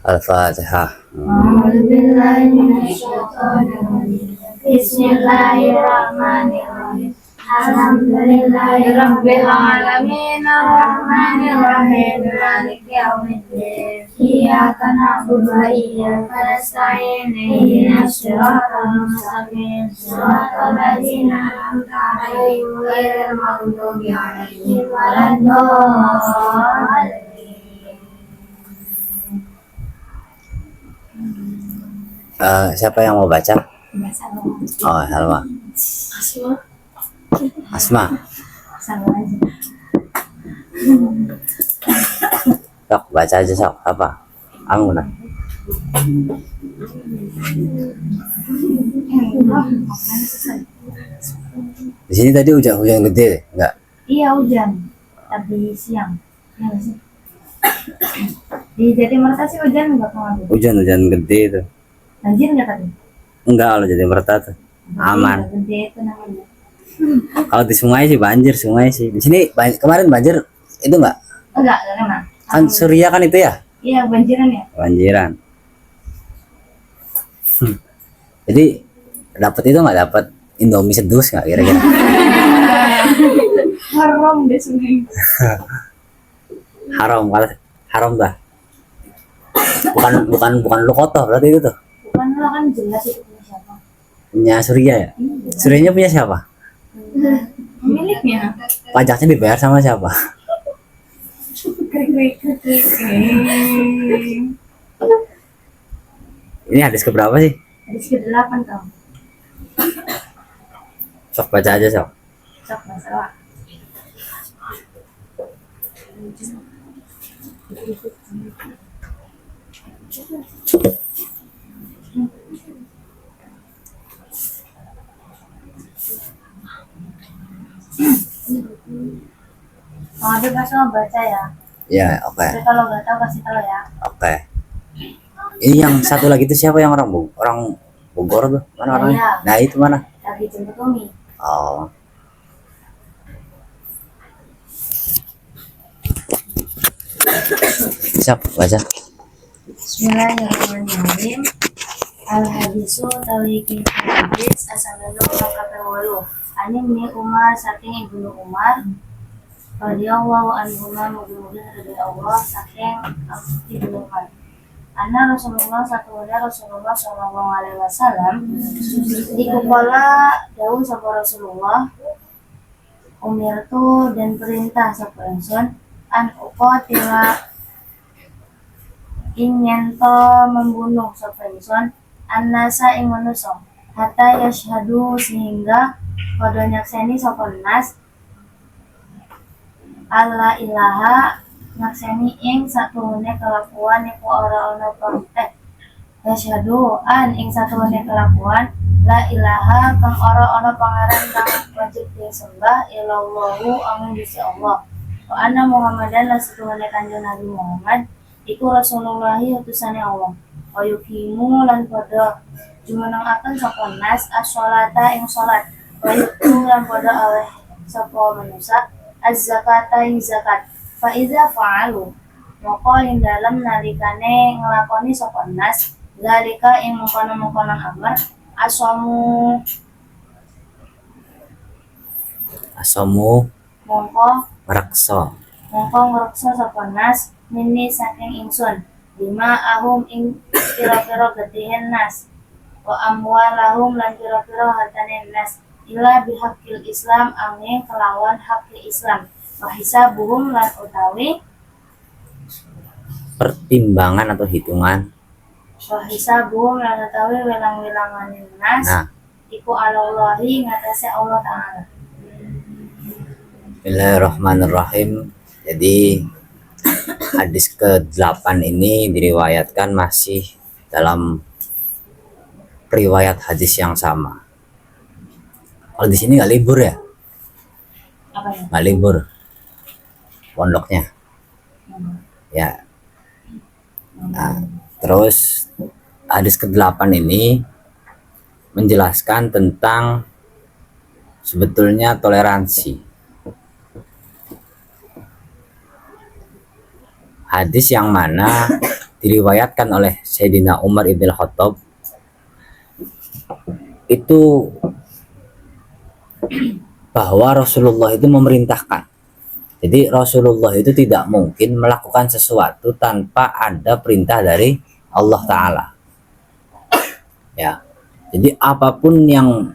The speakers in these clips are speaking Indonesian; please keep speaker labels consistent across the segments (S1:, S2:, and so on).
S1: Al-Fatihah.
S2: Bismillahirrahmanirrahim. Alhamdulillahirabbil alamin arrahmanir rahim maliki yaumiddin. Iyyaka na'budu wa iyyaka nasta'in ihdinas siratal mustaqim siratal ladzina an'amta 'alaihim ghairil maghdubi 'alaihim waladdallin.
S1: Siapa yang mau baca? Oh, Salma. Asma.
S2: Sama aja.
S1: Sok, baca aja sok. Apa? Kamu nah. Di sini tadi hujan gede, enggak?
S2: Iya hujan, tadi siang. Ya nggak sih? Di Jatimerta sih hujan nggak kemarin?
S1: Hujan gede itu.
S2: Banjir nggak tadi?
S1: Enggak, kalau Jatimerta tuh aman.
S2: Gede itu namanya.
S1: Kalau di sungai sih banjir, sungai sih. Di sini kemarin banjir itu enggak?
S2: Enggak kena.
S1: Kan Surya kan itu ya?
S2: Iya banjiran ya.
S1: Banjiran. Jadi dapat itu nggak dapat Indomie sedus nggak kira-kira?
S2: Haram deh sungai.
S1: Haram kalau haram dah. Bukan lu kotor berarti itu tuh.
S2: Bukan lah kan jelas itu punya siapa.
S1: Punya Surya ya? Suryanya punya siapa?
S2: Miliknya.
S1: Pajaknya dibayar sama siapa?
S2: Krik.
S1: Ini hadis keberapa sih?
S2: Hadis ke-8 tau.
S1: Sok baca aja sok.
S2: Sok masalah. Mau bebas sama baca ya.
S1: Ya, oke.
S2: Tapi kalau nggak tahu kasih tahu ya.
S1: Oke. Ini yang satu lagi itu siapa yang orang Bogor tuh? Mana orangnya?
S2: Iya.
S1: Nah, itu mana?
S2: Lagi jemput Umi.
S1: Oh. Siap, baca.
S2: Bismillahirrahmanirrahim. Al-hadisu tawiki hadis asalulu makapewolu. Ani ini Umar saking Ibnu Umar radhiyallahu anhuma mugi-mugi dari Allah saking Ibnu Umar. Anna Rasulullah Rasulullah sallallahu alaihi wasallam iku kala dawuh sapa Rasulullah umirtu dan perintah sapa ingsun an uqatila ingin to membunuh sapa ingsun annasa ing manusa hatta yashhadu sehingga padha nyakseni sapa nas alla ilaha nyakseni ing satuhune kelakuan iku ora ana yashhadu an ing satuhune kelakuan la ilaha kang ora ana pangeran kang wajib disembah illallahu angin Gusti Allah wa anna Muhammadan lan satuhune kanjeng Nabi Muhammad iku Rasulullah utusane Allah wa yuqimu lan padha jumenengaken sapa nas as-sholata ing salat wa yuqimu lan padha aweh sapa manusa az-zakata ing zakat fa iza fa'alu moko ing dalem nalikane nglakoni sapa nas zalika ing mengkono-mengkono amar asamu mongko ngreksa sapa nas mini saking ingsun lima ahum ing pira-pira getihen nas wa amwalahum lan pira-pira hartane nas ila bihaqil Islam angin kelawan hak Islam wa hisabuhum lan utawi
S1: pertimbangan atau hitungan
S2: wa hisabuhum lan utawi welang-welanganing nas iku alallahi ngatasé Allah Ta'ala.
S1: Bismillahirrahmanirrahim. Jadi hadis ke-8 ini diriwayatkan masih dalam riwayat hadis yang sama. Kalau di sini nggak libur ya?
S2: Apa ya?
S1: Nggak libur pondoknya. Ya. Nah, terus hadis ke-8 ini menjelaskan tentang sebetulnya toleransi. Hadis yang mana diriwayatkan oleh Sayyidina Umar ibn Khattab itu bahwa Rasulullah itu memerintahkan. Jadi Rasulullah itu tidak mungkin melakukan sesuatu tanpa ada perintah dari Allah Ta'ala. Ya, jadi apapun yang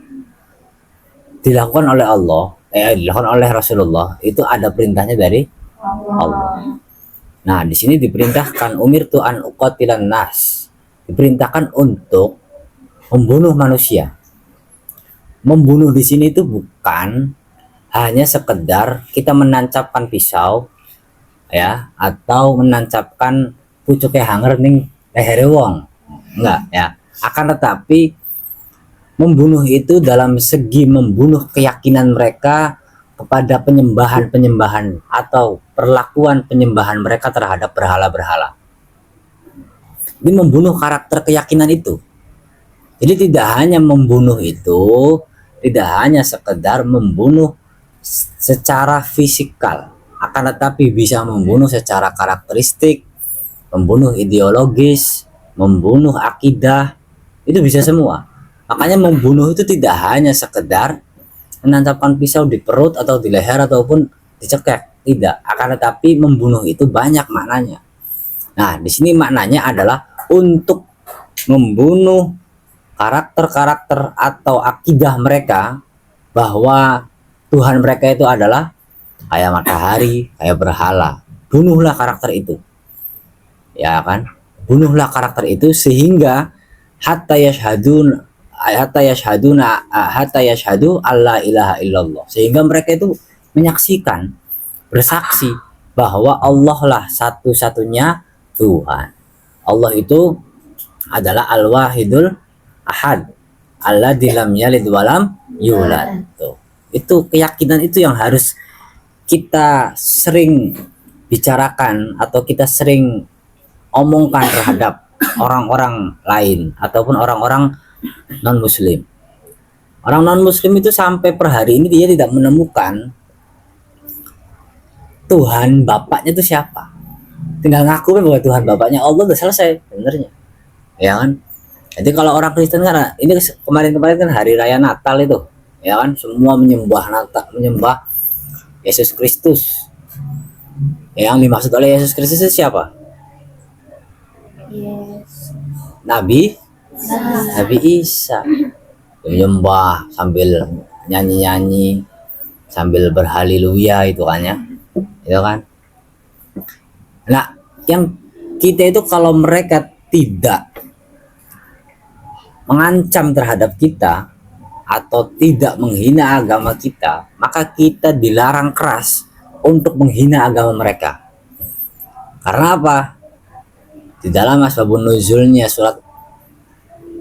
S1: dilakukan oleh Allah, dilakukan oleh Rasulullah itu ada perintahnya dari Allah. Nah, di sini diperintahkan umirtu an uqatilan nas, diperintahkan untuk membunuh manusia. Membunuh di sini itu bukan hanya sekedar kita menancapkan pisau ya, atau menancapkan pucuknya hanger ning lehere wong. Enggak ya. Akan tetapi membunuh itu dalam segi membunuh keyakinan mereka kepada penyembahan-penyembahan atau perlakuan penyembahan mereka terhadap berhala-berhala. Ini membunuh karakter keyakinan itu. Jadi tidak hanya membunuh itu, tidak hanya sekedar membunuh secara fisikal, akan tetapi bisa membunuh secara karakteristik, membunuh ideologis, membunuh akidah, itu bisa semua. Makanya membunuh itu tidak hanya sekedar menancapkan pisau di perut atau di leher ataupun dicekek, tidak. Akan tetapi membunuh itu banyak maknanya. Nah, di sini maknanya adalah untuk membunuh karakter-karakter atau akidah mereka bahwa Tuhan mereka itu adalah kayak matahari, kayak berhala. Bunuhlah karakter itu. Ya kan? Bunuhlah karakter itu sehingga hatta yashhadu alla ilaha illallah. Sehingga mereka itu menyaksikan, bersaksi bahwa Allah lah satu-satunya Tuhan. Allah itu adalah Al-Wahidul Ahad, alladzi lam yalid walam yulad. Itu keyakinan itu yang harus kita sering bicarakan atau kita sering omongkan terhadap orang-orang lain ataupun orang-orang non-muslim. Orang non-muslim itu sampai per hari ini dia tidak menemukan Tuhan bapaknya itu siapa. Tinggal ngaku bahwa Tuhan bapaknya Allah, udah selesai sebenarnya. Ya kan? Jadi kalau orang Kristen kan ini kemarin-kemarin kan hari raya Natal itu, ya kan, semua menyembah Natal, menyembah Yesus Kristus. Yang dimaksud oleh Yesus Kristus itu siapa?
S2: Yes.
S1: Nabi Isa. Menyembah sambil nyanyi-nyanyi, sambil berhaleluya itu kan ya. Itu kan. Nah, yang kita itu kalau mereka tidak mengancam terhadap kita atau tidak menghina agama kita, maka kita dilarang keras untuk menghina agama mereka. Karena apa? Di dalam asbabun nuzulnya surat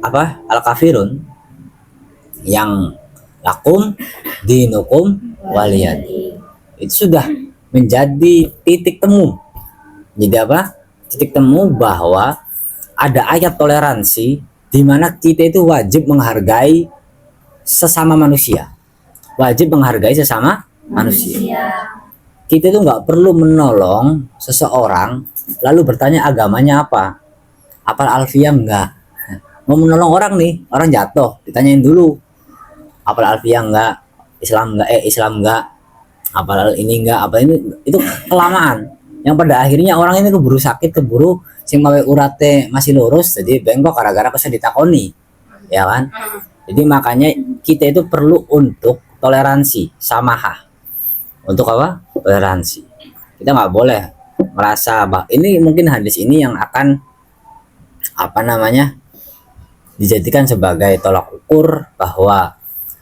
S1: Al-Kafirun yang lakum dinukum waliyad, itu sudah menjadi titik temu. Jadi apa? Titik temu bahwa ada ayat toleransi di mana kita itu wajib menghargai sesama manusia, wajib menghargai sesama manusia. Kita itu nggak perlu menolong seseorang lalu bertanya agamanya apa, apal alfiah enggak. Mau menolong orang nih, orang jatuh, ditanyain dulu apal alfiah enggak, Islam enggak, apal ini enggak, apa ini, itu kelamaan. Yang pada akhirnya orang ini keburu sakit, keburu sing mawe urate masih lurus jadi bengkok gara-gara kesel ditakoni, ya kan. Jadi makanya kita itu perlu untuk toleransi, samahah. Untuk apa? Toleransi. Kita nggak boleh merasa bahwa ini mungkin hadis ini yang akan dijadikan sebagai tolak ukur bahwa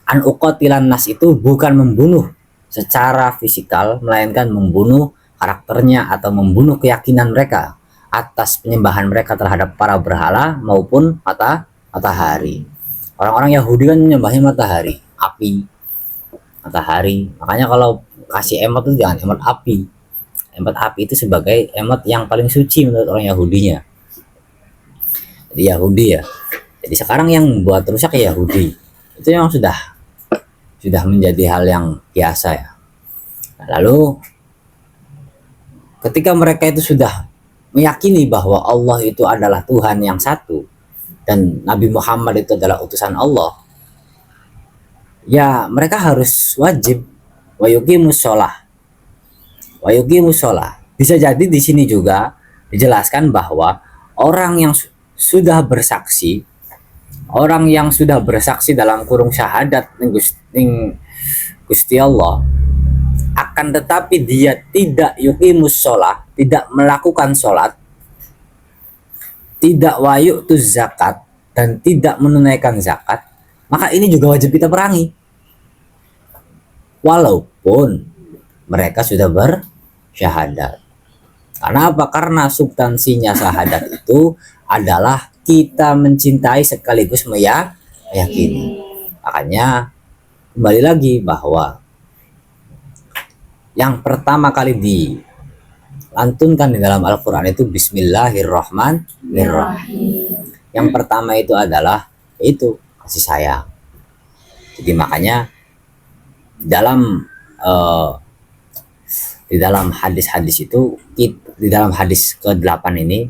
S1: an uqatilan nas itu bukan membunuh secara fisikal, melainkan membunuh karakternya atau membunuh keyakinan mereka atas penyembahan mereka terhadap para berhala maupun matahari. Orang-orang Yahudi kan menyembahnya matahari, api, matahari. Makanya kalau kasih emot itu jangan emot api. Emot api itu sebagai emot yang paling suci menurut orang Yahudinya. Jadi Yahudi ya. Jadi sekarang yang buat rusak ya Yahudi. Itu yang sudah menjadi hal yang biasa ya. Nah, lalu ketika mereka itu sudah meyakini bahwa Allah itu adalah Tuhan yang satu dan Nabi Muhammad itu adalah utusan Allah, ya mereka harus wajib wa yuqimus shalah. Wa yuqimus shalah. Bisa jadi di sini juga dijelaskan bahwa orang yang sudah bersaksi, orang yang sudah bersaksi dalam kurung syahadat ning Gusti Allah, akan tetapi dia tidak yuqimus shalah, tidak melakukan sholat, tidak wayu'tuz zakat, dan tidak menunaikan zakat, maka ini juga wajib kita perangi. Walaupun mereka sudah bersyahadat. Karena apa? Karena substansinya syahadat itu adalah kita mencintai sekaligus meyakini. Makanya kembali lagi bahwa yang pertama kali dilantunkan di dalam Al-Quran itu Bismillahirrahmanirrahim. Yang pertama itu adalah itu kasih sayang. Jadi makanya di dalam hadis-hadis itu, di dalam hadis ke-8 ini,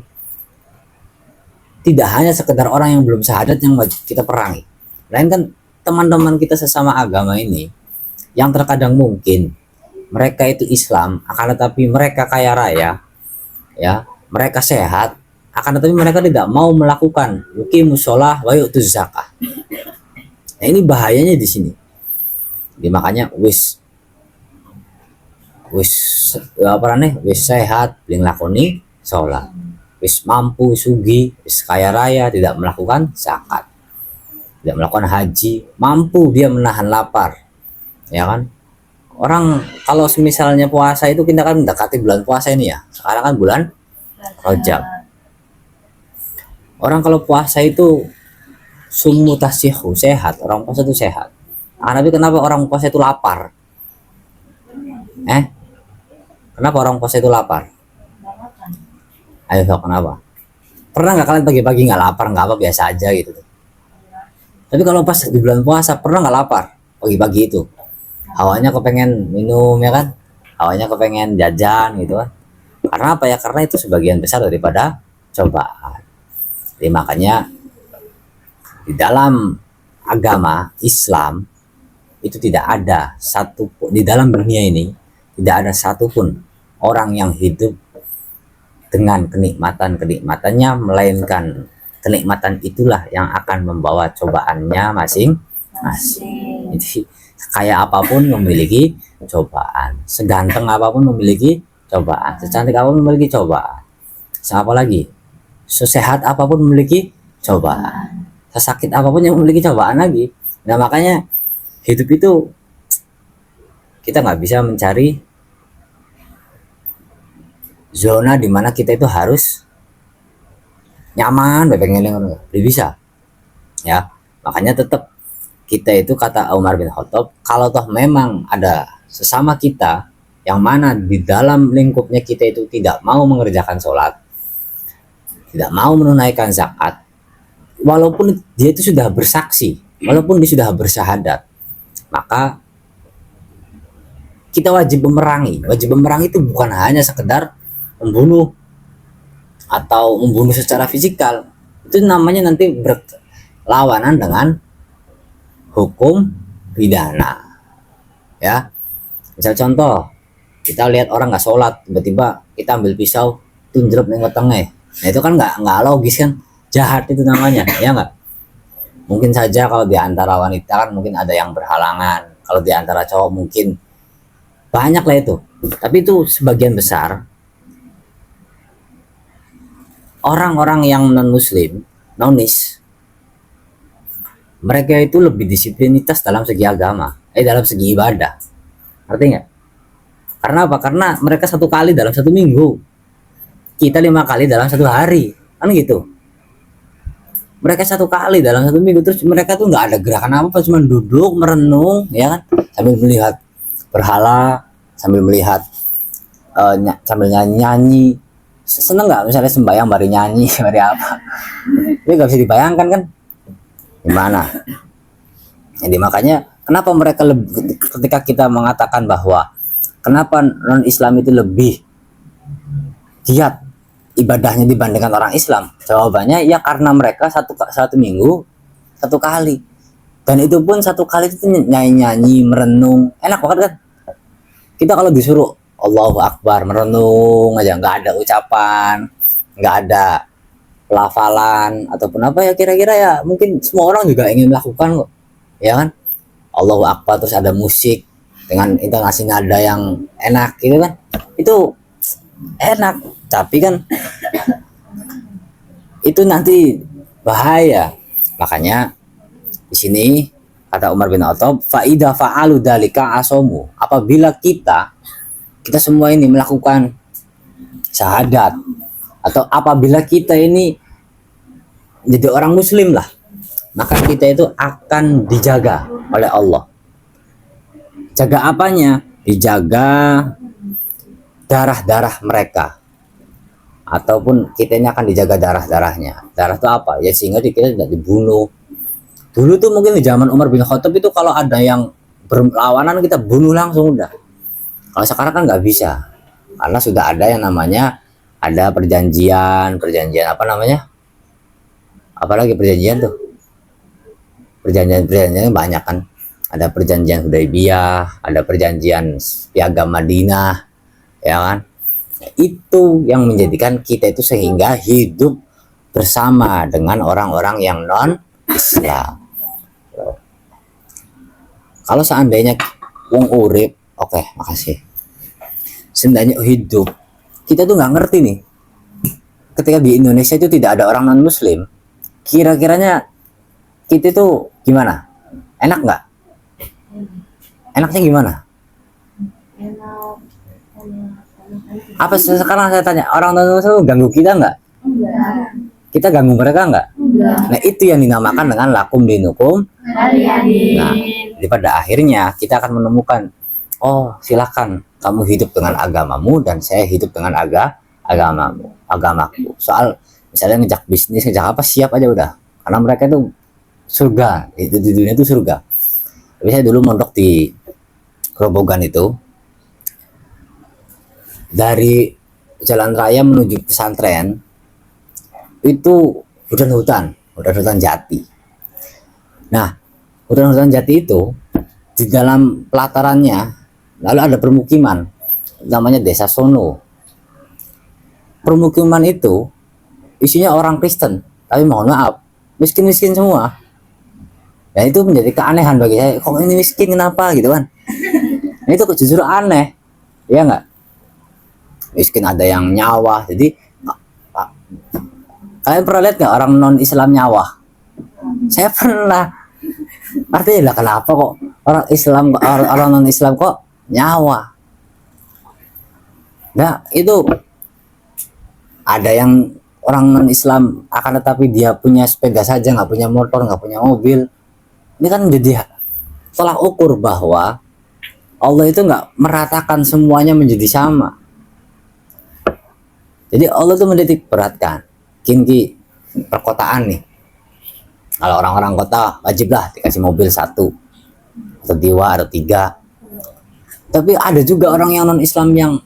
S1: tidak hanya sekedar orang yang belum syahadat yang wajib kita perangi, melainkan teman-teman kita sesama agama ini yang terkadang mungkin mereka itu Islam, akan tetapi mereka kaya raya, ya, mereka sehat, akan tetapi mereka tidak mau melakukan yuqimus shalah wa yu'tuz zakah. Nah, ini bahayanya di sini. Jadi makanya wis sehat bling lakoni sholat, wis mampu sugi, wis kaya raya, tidak melakukan zakat, tidak melakukan haji, mampu dia menahan lapar, ya kan. Orang kalau misalnya puasa itu, kita kan mendekati bulan puasa ini ya, sekarang kan bulan Rajab. Orang kalau puasa itu sumu tasihu, sehat, orang puasa itu sehat. Tapi kenapa orang puasa itu lapar? Kenapa orang puasa itu lapar? Ayo, kenapa? Pernah nggak kalian pagi-pagi nggak lapar, nggak apa, biasa aja gitu? Tapi kalau pas di bulan puasa, pernah nggak lapar pagi-pagi itu? Hawanya kepengen minum, ya kan? Hawanya kepengen jajan gitu kan? Karena apa ya? Karena itu sebagian besar daripada cobaan. Jadi makanya di dalam agama Islam itu tidak ada satu, di dalam dunia ini tidak ada satupun orang yang hidup dengan kenikmatannya, melainkan kenikmatan itulah yang akan membawa cobaannya masing-masing. Jadi kayak apapun memiliki cobaan, seganteng apapun memiliki cobaan, secantik apapun memiliki cobaan, siapa lagi, sesehat apapun memiliki cobaan, sesakit apapun yang memiliki cobaan lagi. Nah makanya hidup itu kita nggak bisa mencari zona dimana kita itu harus nyaman, pengen bisa, ya. Makanya tetap kita itu, kata Umar bin Khattab, kalau toh memang ada sesama kita yang mana di dalam lingkupnya kita itu tidak mau mengerjakan sholat, tidak mau menunaikan zakat, walaupun dia itu sudah bersaksi, walaupun dia sudah bersyahadat, maka kita wajib memerangi. Wajib memerangi itu bukan hanya sekedar membunuh atau membunuh secara fisikal, itu namanya nanti berlawanan dengan hukum pidana, ya. Misal contoh, kita lihat orang nggak sholat, tiba-tiba kita ambil pisau tunjuk ning wetenge, nah itu kan nggak logis kan, jahat itu namanya, ya nggak. Mungkin saja kalau di antara wanita kan mungkin ada yang berhalangan, kalau di antara cowok mungkin banyak lah itu, tapi itu sebagian besar orang-orang yang non muslim, nonis, mereka itu lebih disiplinitas dalam segi agama, dalam segi ibadah, ngerti nggak? Karena apa? Karena mereka 1 kali dalam 1 minggu, kita 5 kali dalam 1 hari, kan gitu. Mereka 1 kali dalam 1 minggu, terus mereka tuh nggak ada gerakan apa, cuma duduk merenung, ya kan, sambil melihat berhala, sambil melihat sambil nyanyi. Seneng nggak misalnya sembahyang bari nyanyi, bari apa? Ini nggak bisa dibayangkan kan? Gimana? Jadi makanya kenapa mereka lebih, ketika kita mengatakan bahwa kenapa non Islam itu lebih giat ibadahnya dibandingkan orang Islam? Jawabannya ya karena mereka satu minggu satu kali, dan itu pun satu kali itu nyanyi merenung, enak banget kan. Kita kalau disuruh Allahu Akbar merenung aja, nggak ada ucapan, nggak ada pelafalan ataupun apa ya, kira-kira ya mungkin semua orang juga ingin melakukan kok, ya kan. Allahu Akbar terus ada musik dengan intonasi nada yang enak gitu kan, itu enak. Tapi kan itu nanti bahaya. Makanya di sini kata Umar bin Khattab, faida fa'alu dalika asomu, apabila kita semua ini melakukan syahadat, atau apabila kita ini jadi orang muslim lah, maka kita itu akan dijaga oleh Allah. Jaga apanya? Dijaga darah-darah mereka, ataupun kita ini akan dijaga darah-darahnya. Darah itu apa? Ya sehingga kita tidak dibunuh. Dulu tuh mungkin di zaman Umar bin Khattab itu kalau ada yang berlawanan kita bunuh langsung udah. Kalau sekarang kan nggak bisa, karena sudah ada yang namanya ada perjanjian apa namanya? Apalagi perjanjian tuh? Perjanjian banyak kan. Ada perjanjian Hudaybiyah, ada perjanjian Piagam Madinah, ya kan? Itu yang menjadikan kita itu sehingga hidup bersama dengan orang-orang yang non Islam. Kalau seandainya wong urip, oke, makasih. Seandainya hidup, kita tuh nggak ngerti nih. Ketika di Indonesia itu tidak ada orang non Muslim, kira-kiranya kita itu gimana? Enak nggak? Enaknya gimana? Apa sekarang saya tanya, orang non Muslim ganggu kita nggak? Kita ganggu mereka nggak? Nah itu yang dinamakan dengan lakum dinukum. Nah, jadi pada akhirnya kita akan menemukan, oh silakan kamu hidup dengan agamamu dan saya hidup dengan agamaku. Soal misalnya ngejak bisnis, ngejak apa, siap aja udah. Karena mereka itu surga, itu di dunia itu surga. Tapi saya dulu mondok di Grobogan itu, dari jalan raya menuju pesantren itu hutan jati. Nah, hutan jati itu di dalam pelatarannya lalu ada permukiman namanya Desa Sono. Permukiman itu isinya orang Kristen, tapi mohon maaf miskin-miskin semua. Ya itu menjadi keanehan bagi saya, kok ini miskin kenapa gitu kan. Nah, itu justru aneh, ya nggak? Miskin ada yang nyawa. Jadi kalian pernah lihat nggak orang non Islam nyawa? Saya pernah. Artinya lah kenapa kok orang Islam, orang non Islam kok nyawa? Nah itu ada yang orang non Islam akan tetapi dia punya sepeda saja, nggak punya motor, nggak punya mobil. Ini kan menjadi tolak ukur bahwa Allah itu nggak meratakan semuanya menjadi sama. Jadi Allah itu menitik beratkan. Kini perkotaan nih, kalau orang-orang kota wajiblah dikasih mobil 1 atau 2 atau 3. Tapi ada juga orang yang non Islam yang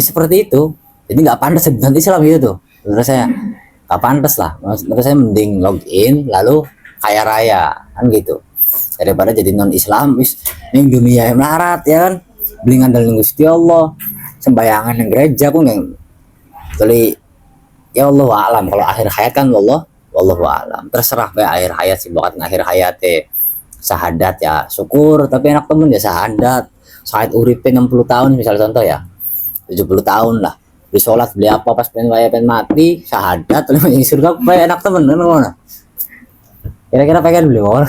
S1: seperti itu. Jadi nggak pantas non Islam gitu. Menurut saya nggak pantas lah. Menurut saya mending login lalu kaya raya kan gitu, daripada jadi non Islam wis ning dunia yang melarat, ya kan, beli ngandalin Gusti Allah, sembayangan yang gereja pun yang kali ya Allah alam. Kalau akhir hayat kan wallahu alam, terserah kayak akhir hayat sih, bukan akhir hayat syahadat ya syukur, tapi enak temen ya syahadat urip 60 tahun misalnya contoh ya, 70 tahun lah, beli sholat beli apa pas pengen mati syahadat terus masuk surga, kayak enak temen kan mana? Kira-kira pengen beli orang.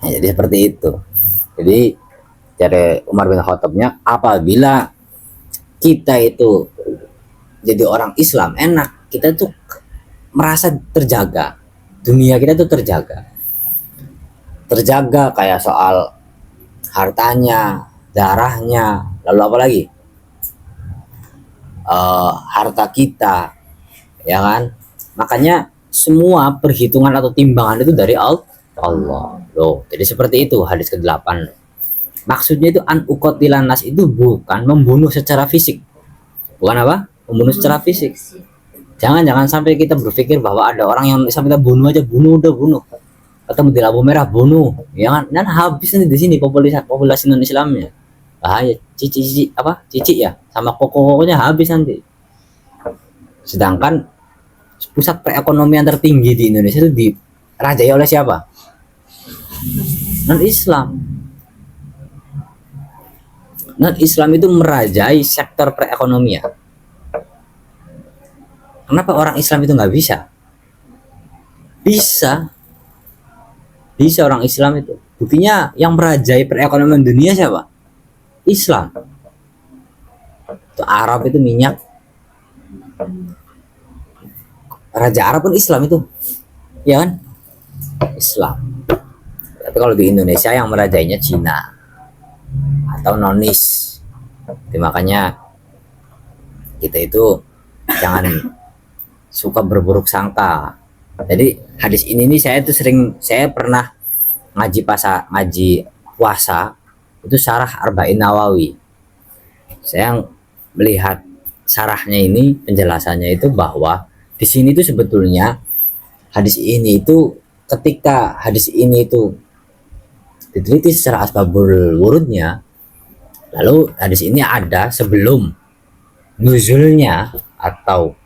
S1: Nah, jadi seperti itu. Jadi dari Umar bin Khattabnya, apabila kita itu jadi orang Islam enak, kita tuh merasa terjaga, dunia kita tuh terjaga kayak soal hartanya, darahnya, lalu apa lagi, harta kita, ya kan. Makanya semua perhitungan atau timbangan itu dari Allah loh. Jadi seperti itu hadis ke-8. Maksudnya itu an uqatilan nas itu bukan membunuh secara fisik. Bukan apa? Membunuh secara fisik. Jangan sampai kita berpikir bahwa ada orang yang sampai kita bunuh aja, bunuh udah bunuh. Ketemu di lampu merah bunuh, ya kan? Dan habis nanti di sini populasi non Islamnya. Bahaya, cicik ya, sama koko-kokonya habis nanti. Sedangkan pusat perekonomian tertinggi di Indonesia itu dirajai oleh siapa? Non Islam. Non Islam itu merajai sektor perekonomian. Kenapa orang Islam itu nggak bisa? Bisa orang Islam itu. Buktinya yang merajai perekonomian dunia siapa? Islam. Itu Arab itu minyak. Raja Arab pun Islam itu. Ya kan? Islam. Tapi kalau di Indonesia yang merajainya Cina atau nonis. Jadi makanya kita itu jangan suka berburuk sangka. Jadi hadis ini nih saya pernah ngaji puasa itu syarah Arba'in Nawawi. Saya melihat syarahnya ini, penjelasannya itu bahwa di sini itu sebetulnya hadis ini itu ketika hadis ini itu diteliti secara asbabul wurudnya, lalu hadis ini ada sebelum nuzulnya atau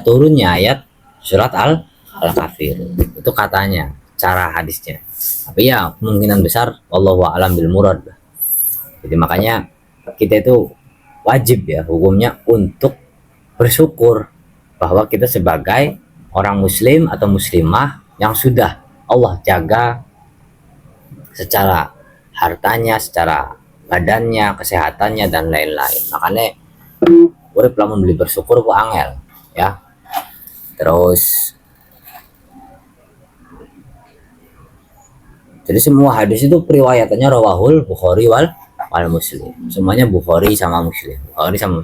S1: turunnya ayat surat Al-Kafir. Itu katanya cara hadisnya. Tapi ya kemungkinan besar wallahu a'lam bil murad. Jadi makanya kita itu wajib ya hukumnya untuk bersyukur bahwa kita sebagai orang muslim atau muslimah yang sudah Allah jaga secara hartanya, secara badannya, kesehatannya dan lain-lain. Makanya urip lamun beli bersyukur ku angel ya. Terus jadi semua hadis itu periwayatannya rawahul Bukhari wal Muslim. Semuanya Bukhari sama Muslim.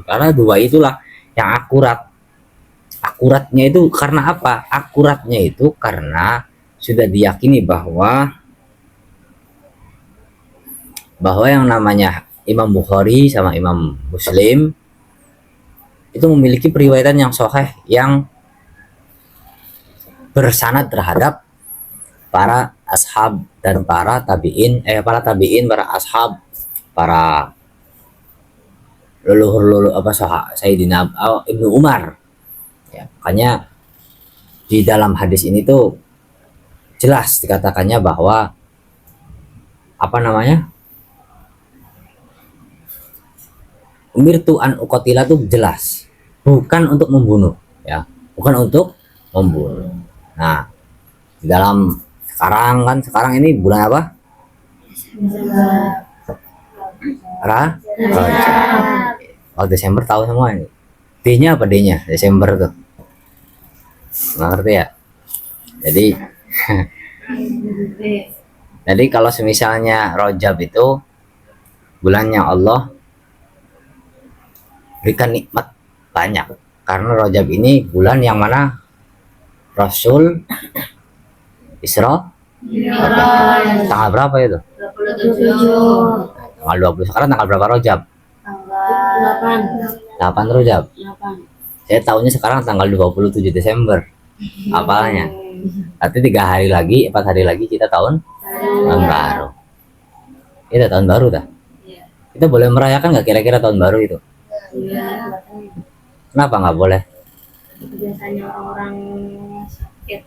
S1: Karena dua itulah yang akurat. Akuratnya itu karena apa? Akuratnya itu karena sudah diyakini bahwa yang namanya Imam Bukhari sama Imam Muslim itu memiliki periwayatan yang sahih yang bersanad terhadap para ashab dan para tabiin, para ashab, para leluhur Sayyidina Ibnu Umar. Ya, makanya di dalam hadis ini tuh jelas dikatakannya bahwa umirtu an uqatila tuh jelas, bukan untuk membunuh, ya, bukan untuk membunuh. Nah, di dalam sekarang ini bulan apa? Oh, Desember tahu semua ini. D-nya apa D-nya? Desember tuh. Nggak ngerti ya? Jadi kalau semisalnya Rajab itu bulannya Allah berikan nikmat banyak. Karena Rajab ini bulan yang mana Rasul Isra tanggal berapa itu?
S2: 27.
S1: Tanggal 20. Sekarang tanggal berapa Rajab?
S2: Tanggal
S1: 8 Rajab. Saya tahunya sekarang tanggal 27 Desember. Apalnya? Berarti 4 hari lagi kita tahun baru. Kita tahun baru dah. Kita boleh merayakan nggak kira-kira tahun baru itu? Kenapa nggak boleh?
S2: Biasanya orang sakit.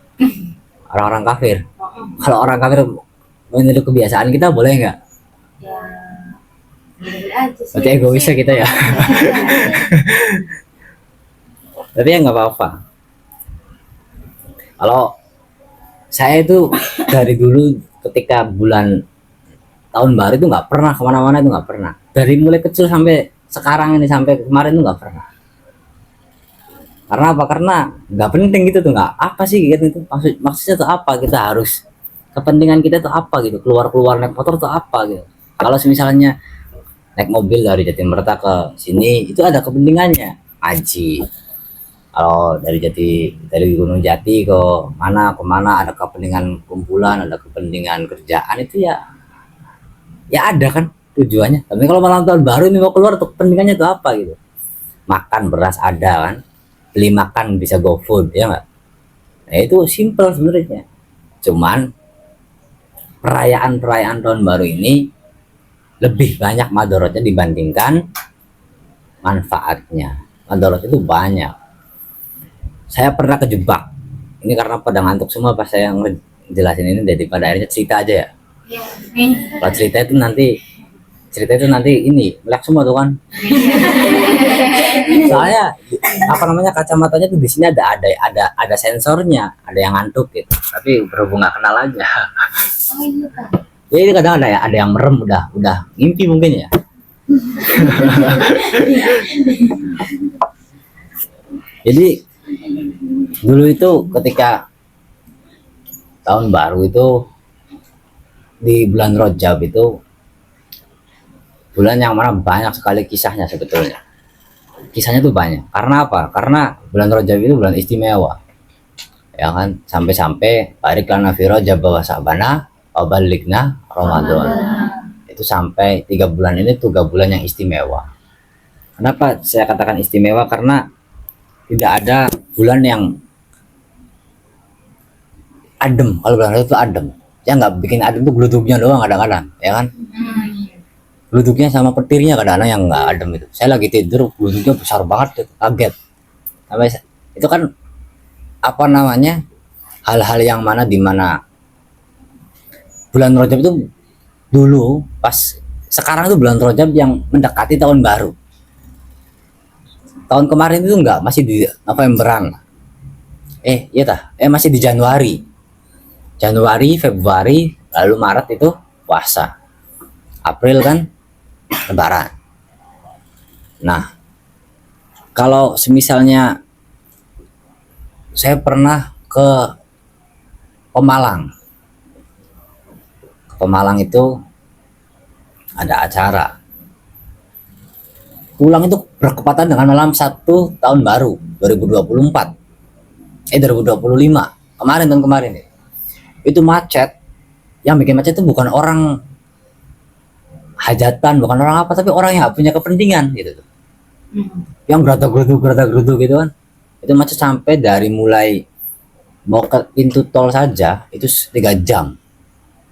S1: Orang-orang kafir. Kalau orang kafir menurut kebiasaan kita boleh nggak?
S2: Ya, boleh aja sih.
S1: Berarti egoisnya kita ya. Tapi ya nggak apa-apa. Kalau saya itu dari dulu ketika bulan tahun baru itu nggak pernah kemana-mana, itu nggak pernah. Dari mulai kecil sampai sekarang ini sampai kemarin itu nggak pernah. Karena apa? Karena nggak penting gitu tuh, nggak apa sih gitu. Maksudnya tuh apa? Kita harus kepentingan kita tuh apa gitu? Keluar naik motor tuh apa gitu? Kalau misalnya naik mobil dari Jatimata ke sini itu ada kepentingannya, haji. Kalau dari Gunung Jati ke mana ada kepentingan kumpulan, ada kepentingan kerjaan itu ya ada kan. tujuannya. Tapi kalau malam tahun baru ini mau keluar tuh kepentingannya tuh apa gitu? Makan beras ada kan, beli makan bisa GoFood ya nggak? Nah itu simple sebenarnya. Cuman perayaan-perayaan tahun baru ini lebih banyak madorotnya dibandingkan manfaatnya. Madorot itu banyak. Saya pernah kejebak. Ini karena pada ngantuk semua pas saya ngejelasin ini, daripada akhirnya cerita aja ya.
S2: Iya, nih.
S1: Kalau cerita itu nanti ini melek semua tuh kan. Soalnya apa namanya, kacamatanya tuh di sini ada sensornya, ada yang ngantuk gitu. Tapi berhubung nggak kenal aja.
S2: Oh iya kan.
S1: Ya ini kadang ada yang merem udah ngimpi mungkin ya. Jadi dulu itu ketika tahun baru itu di bulan Rajab itu bulan yang mana banyak sekali kisahnya sebetulnya. Kisahnya tuh banyak. Karena apa? Karena bulan Rajab itu bulan istimewa. Ya kan, sampai-sampai barik lana fi Rajab wa Sa'bana wa baligna Ramadan. Itu sampai 3 bulan ini tuh 3 bulan yang istimewa. Kenapa saya katakan istimewa? Karena tidak ada bulan yang adem. Kalau bulan Rajab itu adem. Yang nggak bikin adem tuh geluduknya doang kadang-kadang, ya kan? Geluduknya sama petirnya kadang-kadang yang nggak adem itu. Saya lagi tidur, geluduknya besar banget, kaget. Sampai itu kan apa namanya, hal-hal yang mana dimana bulan Rajab itu dulu pas sekarang itu bulan Rajab yang mendekati tahun baru. Tahun kemarin itu enggak, masih di Novemberan. Iya tah, masih di Januari, Februari, lalu Maret itu puasa, April kan Lebaran. Nah, kalau semisalnya saya pernah ke Pemalang. Pemalang itu ada acara. Pulang itu berkepatan dengan malam 1 tahun baru 2024. 2025. Tahun kemarin ya. Itu macet. Yang bikin macet itu bukan orang hajatan, bukan orang apa, tapi orang yang punya kepentingan gitu tuh. Yang gerata-geruduk gitu kan. Itu macet sampai dari mulai mau ke pintu tol saja itu 3 jam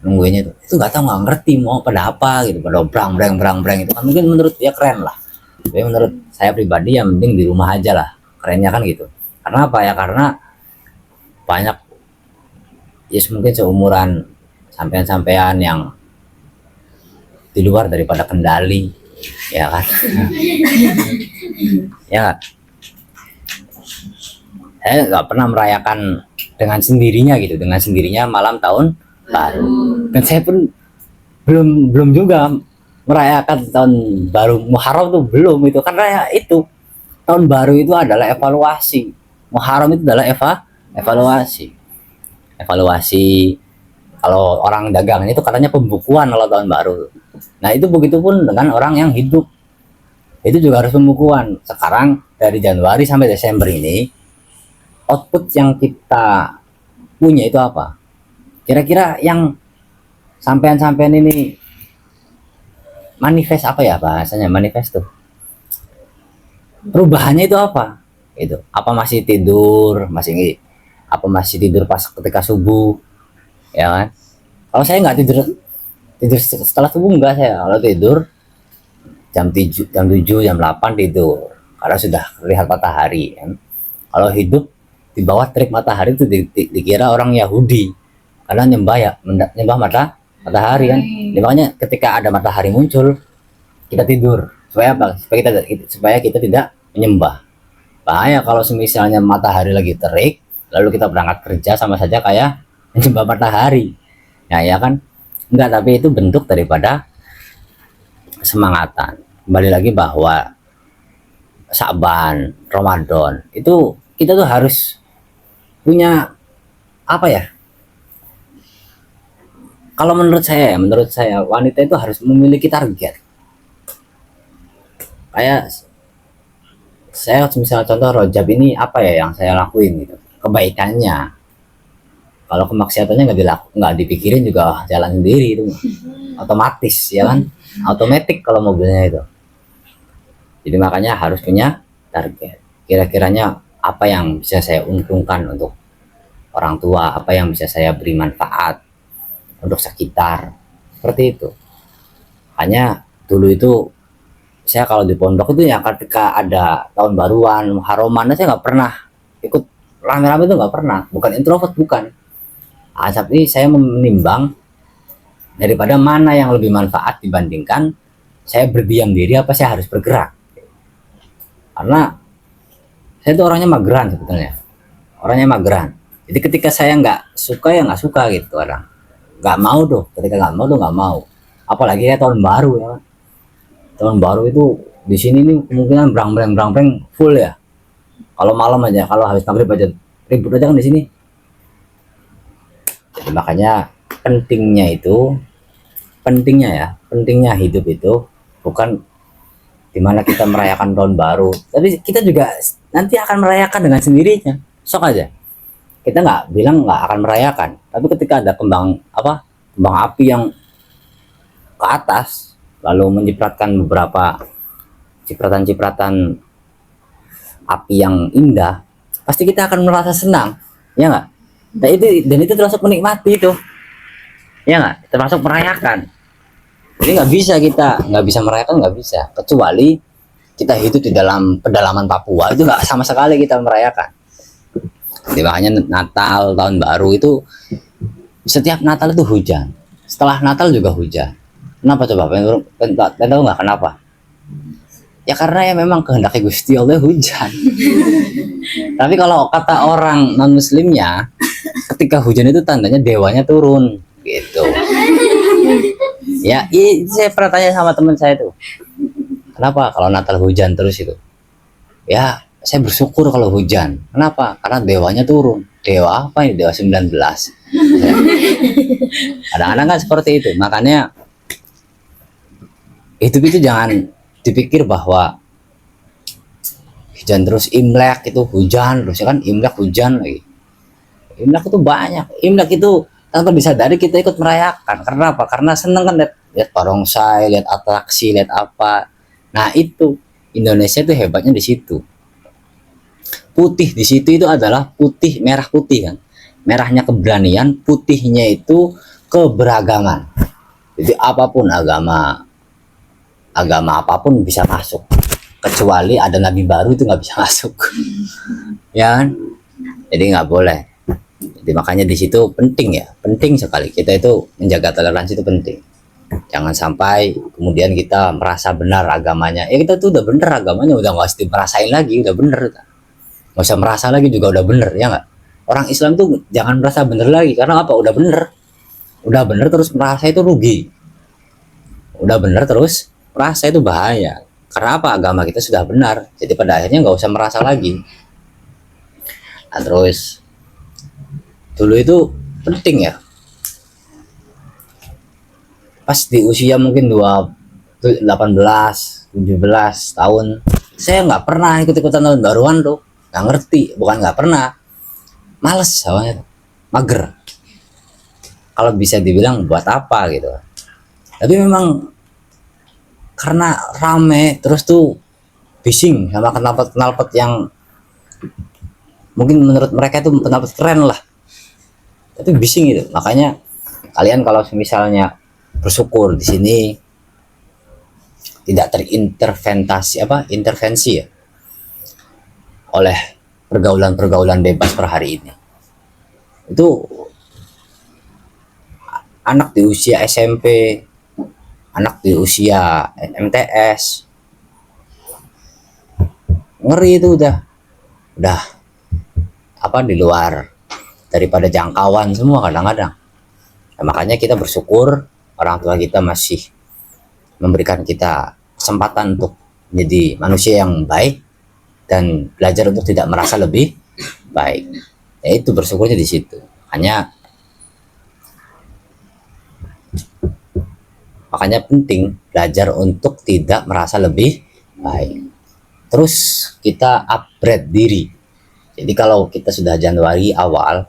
S1: nungguinnya itu nggak tahu, nggak ngerti mau pada apa gitu, pada brang itu kan. Mungkin menurut dia keren lah, tapi menurut saya pribadi ya mending di rumah aja lah, kerennya kan gitu. Karena apa ya, karena banyak ya mungkin seumuran sampean-sampean yang di luar daripada kendali, ya kan. Ya, saya nggak pernah merayakan dengan sendirinya gitu, dengan sendirinya malam tahun baru. Dan saya pun belum juga merayakan tahun baru Muharram tuh belum itu, karena ya itu tahun baru itu adalah evaluasi, Muharram itu adalah evaluasi. Kalau orang dagang itu katanya pembukuan kalau tahun baru. Nah itu begitupun dengan orang yang hidup, itu juga harus pembukuan. Sekarang dari Januari sampai Desember ini output yang kita punya itu apa? Kira-kira yang sampean ini manifest apa ya bahasanya, manifest tuh? Perubahannya itu apa? Itu apa masih tidur, masih pas ketika subuh, ya kan? Kalau saya nggak tidur setelah subuh, enggak. Saya kalau tidur jam 7, jam 8 tidur karena sudah lihat matahari kan. Kalau hidup di bawah terik matahari itu dikira orang Yahudi karena nyembah matahari kan. Makanya ketika ada matahari muncul kita tidur supaya apa? Supaya kita tidak menyembah. Bahaya kalau misalnya matahari lagi terik lalu kita berangkat kerja, sama saja kayak menyembah matahari. Nah ya kan, enggak, tapi itu bentuk daripada kesemangatan. Kembali lagi bahwa Sa'ban, Ramadan itu kita tuh harus punya apa ya, kalau menurut saya wanita itu harus memiliki target. Kayak saya misalnya contoh Rajab ini apa ya yang saya lakuin gitu, kebaikannya Kalau kemaksiatannya nggak dipikirin juga jalan sendiri itu, otomatis ya kan, otomatis kalau mobilnya itu. Jadi makanya harus punya target. Kira-kiranya apa yang bisa saya untungkan untuk orang tua, apa yang bisa saya beri manfaat untuk sekitar, seperti itu. Hanya dulu itu saya kalau di pondok itu ya ketika ada tahun baruan, Muharraman, saya nggak pernah ikut rame-rame, itu nggak pernah. Bukan introvert, bukan. Tapi saya menimbang daripada mana yang lebih manfaat dibandingkan saya berdiam diri apa saya harus bergerak. Karena saya itu orangnya mageran sebetulnya, orangnya mageran. Jadi ketika saya nggak suka ya nggak suka gitu, orang nggak mau tuh, ketika nggak mau tuh nggak mau. Apalagi ya tahun baru ya, tahun baru itu di sini nih kemungkinan brang-brang full ya. Kalau malam aja, kalau habis maghrib aja ribut aja kan di sini. Jadi makanya pentingnya hidup itu bukan dimana kita merayakan tahun baru, tapi kita juga nanti akan merayakan dengan sendirinya. Sok aja, kita nggak bilang nggak akan merayakan, tapi ketika ada kembang api yang ke atas lalu mencipratkan beberapa cipratan api yang indah, pasti kita akan merasa senang, ya nggak? Dan itu termasuk menikmati itu, ya nggak? Termasuk merayakan. Jadi nggak bisa merayakan, nggak bisa, kecuali kita hidup di dalam pedalaman Papua, itu nggak sama sekali kita merayakan. Jadi makanya Natal, tahun baru itu setiap Natal itu hujan, setelah Natal juga hujan. Kenapa coba? Tahu nggak kenapa? Ya karena ya memang kehendak Gusti Allah hujan. Tapi kalau kata orang non muslimnya, ketika hujan itu tandanya dewanya turun gitu. Ya, saya pernah tanya sama teman saya tuh, kenapa kalau Natal hujan terus itu? Ya, saya bersyukur kalau hujan. Kenapa? Karena dewanya turun. Dewa apa ini? Dewa 19. Kadang-kadang kan seperti itu. Makanya hidup itu jangan dipikir bahwa hujan terus, Imlek itu hujan terus, ya kan, Imlek hujan lagi. Imlek itu banyak. Imlek itu tanpa disadari kita ikut merayakan. Karena apa? Karena seneng kan lihat barongsai, lihat atraksi, lihat apa. Nah itu Indonesia itu hebatnya di situ. Putih di situ itu adalah putih, merah putih kan. Merahnya keberanian, putihnya itu keberagaman. Jadi apapun agama apapun bisa masuk. Kecuali ada nabi baru itu nggak bisa masuk. Ya kan? Jadi nggak boleh. Jadi makanya di situ penting sekali kita itu menjaga toleransi, itu penting. Jangan sampai kemudian kita merasa benar agamanya. Ya kita tuh udah bener agamanya, udah nggak usah merasain lagi, udah bener. Nggak usah merasa lagi juga udah bener, ya nggak? Orang Islam tuh jangan merasa bener lagi, karena apa? Udah bener terus merasa itu rugi. Udah bener terus merasa itu bahaya. Karena apa? Agama kita sudah benar. Jadi pada akhirnya nggak usah merasa lagi. Nah, terus dulu itu penting ya, pas di usia mungkin 18 17 tahun saya nggak pernah ikut-ikutan tahun baruan tuh, nggak ngerti, bukan nggak pernah, males soalnya, mager, kalau bisa dibilang buat apa gitu. Tapi memang karena rame terus tuh bising sama knalpot yang mungkin menurut mereka itu knalpot keren lah, tapi bising gitu. Makanya kalian kalau misalnya bersyukur di sini tidak intervensi ya oleh pergaulan bebas per hari ini. Itu anak di usia SMP, anak di usia MTS, ngeri itu udah apa, di luar daripada jangkauan semua kadang-kadang. Nah, makanya kita bersyukur orang tua kita masih memberikan kita kesempatan untuk menjadi manusia yang baik dan belajar untuk tidak merasa lebih baik. Ya itu bersyukurnya di situ. Makanya penting belajar untuk tidak merasa lebih baik. Terus kita upgrade diri. Jadi kalau kita sudah Januari awal,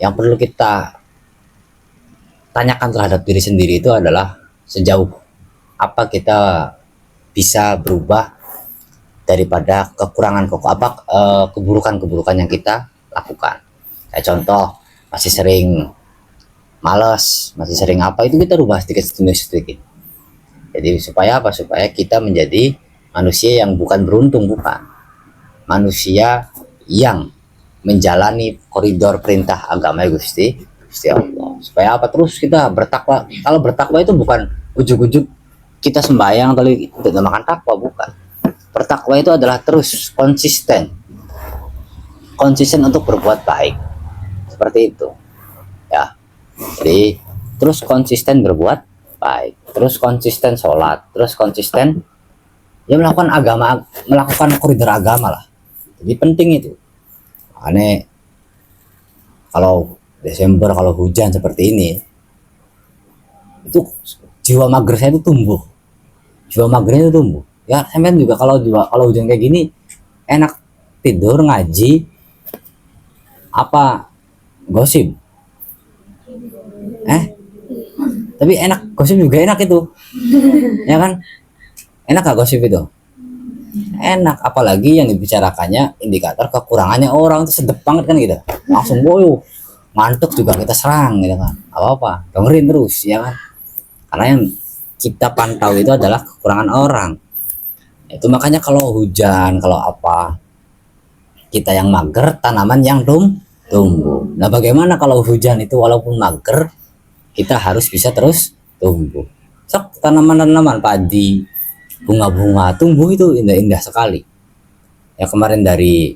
S1: yang perlu kita tanyakan terhadap diri sendiri itu adalah sejauh apa kita bisa berubah daripada keburukan-keburukan yang kita lakukan. Kayak contoh, masih sering malas, masih sering apa, itu kita rubah sedikit demi sedikit. Jadi supaya apa? Supaya kita menjadi manusia yang bukan beruntung, bukan manusia yang menjalani koridor perintah agama Gusti Allah. Supaya apa? Terus kita bertakwa. Kalau bertakwa itu bukan ujuk-ujuk kita sembahyang tapi tidak makan takwa, bukan. Bertakwa itu adalah terus konsisten untuk berbuat baik, seperti itu ya. Jadi terus konsisten berbuat baik, terus konsisten sholat, terus konsisten ya melakukan koridor agama lah. Jadi penting itu. Aneh kalau Desember, kalau hujan seperti ini, itu jiwa mager saya itu tumbuh. Jiwa magernya itu tumbuh. Ya, sampean juga kalau hujan kayak gini enak tidur, ngaji, apa gosip. Tapi enak gosip juga, enak itu. Ya kan? Enak gak gosip itu? Enak, apalagi yang dibicarakannya indikator kekurangannya orang, itu sedep banget kan gitu. Langsung boyo, ngantuk juga kita serang gitu kan. Apa dengerin terus ya kan. Karena yang kita pantau itu adalah kekurangan orang. Itu makanya kalau hujan, kalau apa, kita yang mager, tanaman yang tumbuh. Nah, bagaimana kalau hujan itu walaupun mager, kita harus bisa terus tumbuh. Sok tanaman-tanaman padi, bunga-bunga tumbuh itu indah-indah sekali. Ya kemarin dari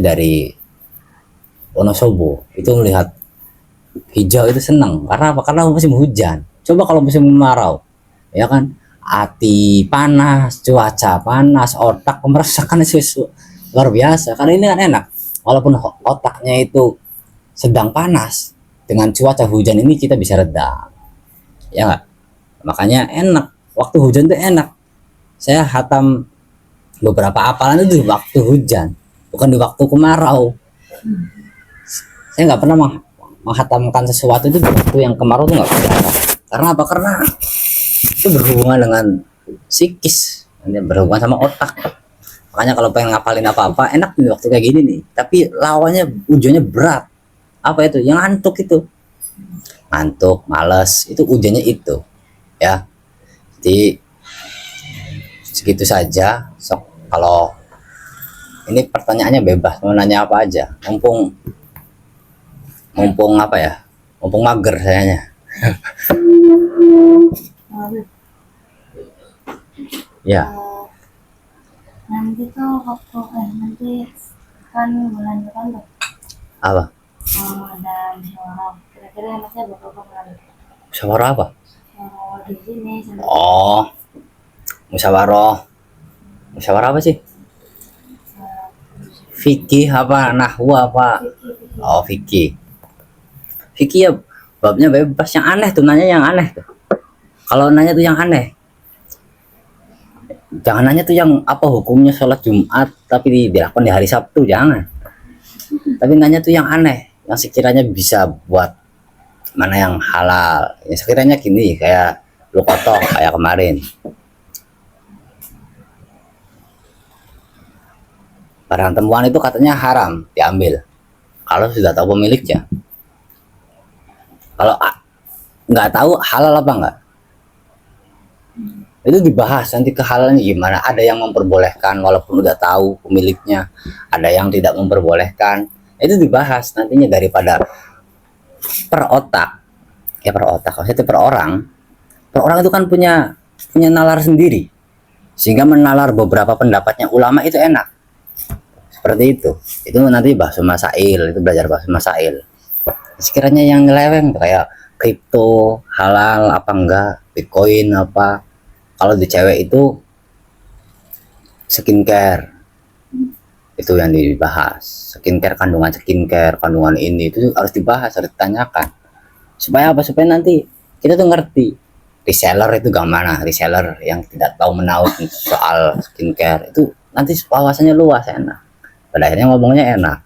S1: dari Wonosobo itu melihat hijau itu senang. Karena apa? Karena musim hujan. Coba kalau musim kemarau, ya kan, hati panas, cuaca panas, otak meresahkan, itu luar biasa. Karena ini kan enak, walaupun otaknya itu sedang panas, dengan cuaca hujan ini kita bisa reda, ya nggak? Makanya enak, waktu hujan tuh enak. Saya hatam beberapa hafalan itu di waktu hujan, bukan di waktu kemarau. Saya nggak pernah menghatamkan sesuatu itu di waktu yang kemarau tuh nggak pernah. Karena apa? Karena itu berhubungan dengan psikis, berhubungan sama otak. Makanya kalau pengen ngapalin apa-apa enak di waktu kayak gini nih. Tapi lawannya ujiannya berat. Apa itu? Yang ngantuk itu. Ngantuk, males, itu ujiannya itu. Ya. Jadi segitu saja. Kalau ini pertanyaannya bebas, mau nanya apa aja. Mumpung apa ya? Mumpung mager sayanya. Ya.
S2: Nanti tuh waktu nanti kan bulan depan tuh
S1: Apa?
S2: ada musyawarah. Kira-kira enaknya berapa bulan?
S1: Musyawarah apa?
S2: Musyawarah di sini.
S1: Oh, musyawarah. Musyawarah apa sih? Fikih apa? Nahwu apa? Oh, fikih. Fikih ya babnya bebas. Yang aneh tuh, nanya yang aneh tuh. Kalau nanya tuh yang aneh, jangan nanya tuh yang apa hukumnya sholat Jumat tapi dilakukan di hari Sabtu, jangan. Tapi nanya tuh yang aneh, yang sekiranya bisa buat mana yang halal. Ya sekiranya gini, kayak lu kotor kayak kemarin. Barang temuan itu katanya haram diambil kalau sudah tahu pemiliknya. Kalau nggak tahu halal apa enggak, itu dibahas nanti kehalalannya gimana. Ada yang memperbolehkan walaupun udah tahu pemiliknya, ada yang tidak memperbolehkan. Itu dibahas nantinya. Daripada per otak, maksudnya per orang itu kan punya nalar sendiri, sehingga menalar beberapa pendapatnya ulama itu enak. Seperti itu nanti bahas masail, itu belajar bahas masail. Sekiranya yang nyeleweng kayak kripto halal apa enggak, bitcoin apa. Kalau di cewek itu skincare, itu yang dibahas. Skincare, kandungan ini itu harus dibahas, harus ditanyakan. Supaya apa? Supaya nanti kita tuh ngerti. Reseller itu gimana? Reseller yang tidak tahu menahu soal skincare itu nanti wawasannya luas, enak. Pada akhirnya ngomongnya enak.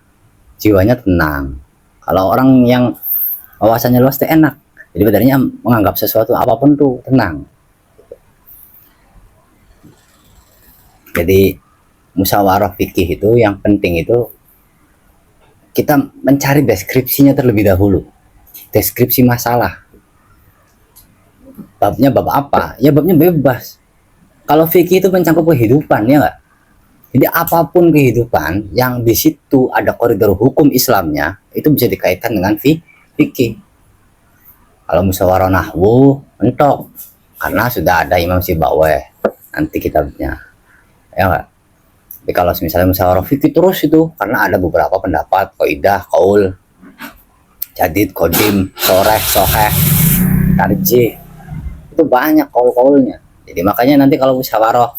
S1: jiwanya tenang. Kalau orang yang wawasannya luas tuh enak, jadi badannya menganggap sesuatu apapun tuh tenang. Jadi musyawarah fikih itu yang penting itu kita mencari deskripsinya terlebih dahulu, deskripsi masalah. Babnya bab apa? Ya babnya bebas. Kalau fikih itu mencakup kehidupan, ya nggak? Jadi apapun kehidupan yang di situ ada koridor hukum Islamnya, itu bisa dikaitkan dengan fikih. Kalau musyawarah nahwu, mentok. Karena sudah ada Imam Sibawai nanti kitabnya. Ya nggak? Tapi kalau misalnya musyawarah fikih terus itu, karena ada beberapa pendapat, kaidah, qaul, jadid, qadim, soreh, soheh, tarjih. Itu banyak kaul-kaulnya. Jadi makanya nanti kalau musyawarah,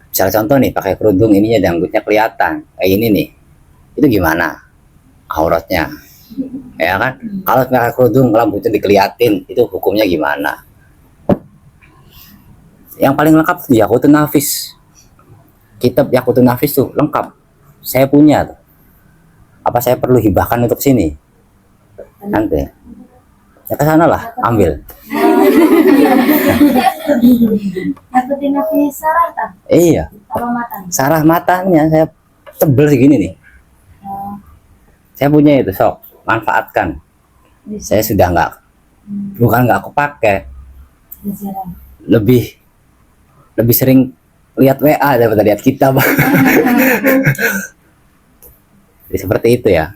S1: misalnya contoh nih, pakai kerudung ininya janggutnya kelihatan kayak ini nih, itu gimana auratnya, ya kan? Kalau pakai kerudung rambutnya dikeliatin, itu hukumnya gimana? Yang paling lengkap tuh Yaqutun Nafis, kitab Yaqutun Nafis tuh lengkap, saya punya tuh. Apa saya perlu hibahkan untuk sini nanti? Ya ke sana lah, ambil.
S2: Dapetin nafi sarah tak?
S1: Iya,
S2: Apa matan?
S1: sarah matanya saya tebel segini nih.
S2: Oh,
S1: Saya punya itu, sok manfaatkan.
S2: bisa.
S1: Saya sudah bukan nggak kepake,
S2: Jarang.
S1: lebih sering lihat WA daripada lihat kitab. Jadi seperti itu ya.